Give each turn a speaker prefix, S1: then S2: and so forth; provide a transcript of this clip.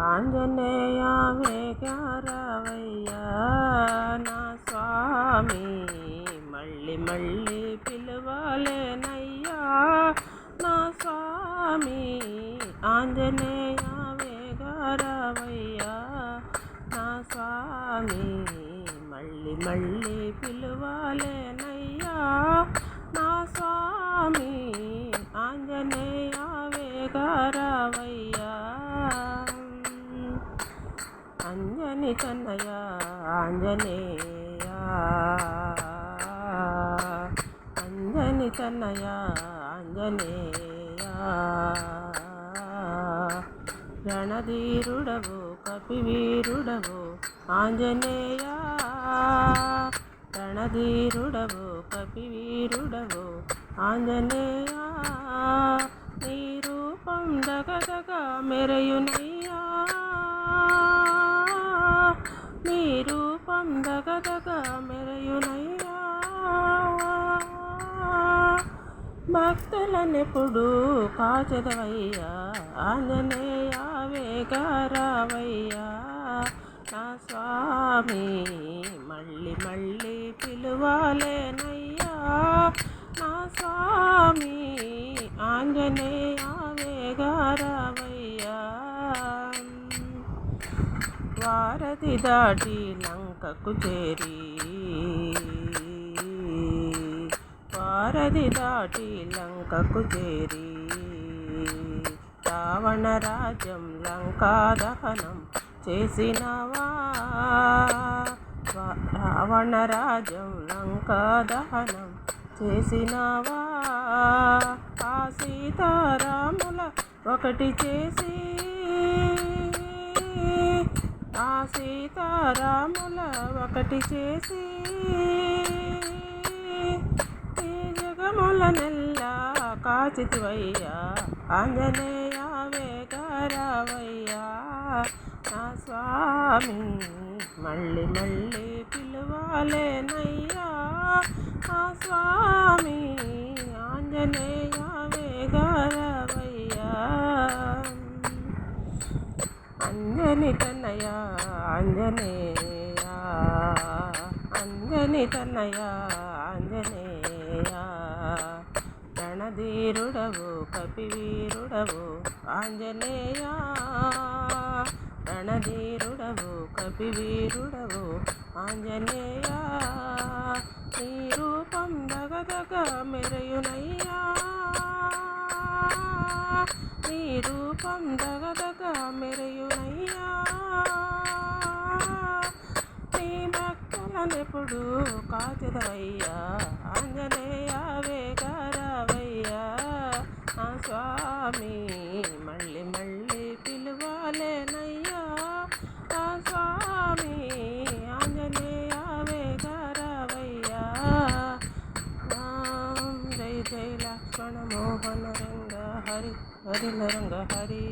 S1: ఆంజనేయ వేగారవయ్యా నా స్వామి, మళ్ళీ మళ్ళీ పిలవాలేనయ్యా నా స్వామి. ఆంజనేయ వేగారవయ్యా నా స్వామి, మళ్ళీ మళ్ళీ పిలవాలేనయ్యా నా స్వామి. ఆంజనేయ వేగారవయ్యా అంజని తనయ ఆంజనేయ, అంజని తనయ ఆంజనేయ. రణధీరుడవు కపివీరుడవు ఆంజనేయ, రణధీరుడవు కపివీరుడవు ఆంజనేయ. నీ రూపం దగదగ మెరయునయ్యా, నీ రూపం దగదగ మెరయునయ్యా. భక్తులనెప్పుడు కాచెదవయ్యా ఆంజనేయ వేగారవయ్యా నా స్వామి, మళ్ళీ మళ్ళీ పిలువాలేనయ్యా నా స్వామి. ఆంజనేయ వేగారవయ్యా వారధి దాటి లంకకు చేరి, వారధి దాటి లంకకు చేరి. రావణ రాజ్యం లంకా దహనం చేసినవా, రావణ రాజ్యం లంకా దహనం చేసినవా. ఆ సీతారాముల ఒకటి చేసి, ఆ సీతారాముల ఒకటి చేసి. ఈ జగములనెల్లా కాచితివయ్యా ఆంజనేయ వేగారవయ్యా నా స్వామి, మళ్ళీ మళ్ళీ పిలవాలేనయ్యా నా స్వామి. ఆంజనేయ వేగారవయ్యా అంజని తనయ ఆంజనేయ, అంజని తనయ ఆంజనేయ. రణధీరుడవు కపివీరుడవు ఆంజనేయ, రణధీరుడవు కపివీరుడవు ఆంజనేయ. నీ రూపం దగదగ మెరయునయ్యా, నీ రూపం దగదగ మెరయునయ్యా. నీ భక్తులనెప్పుడు కాచెదవయ్యా ఆంజనేయ వేగారవయ్యా నా స్వామి, మళ్ళీ మళ్ళీ పిలవాలేనయ్యా నా స్వామి. ఆంజనేయ వేగారవయ్యా. జై జై లక్ష్మణ మోహన రంగ హరి హరి రంగ హరి.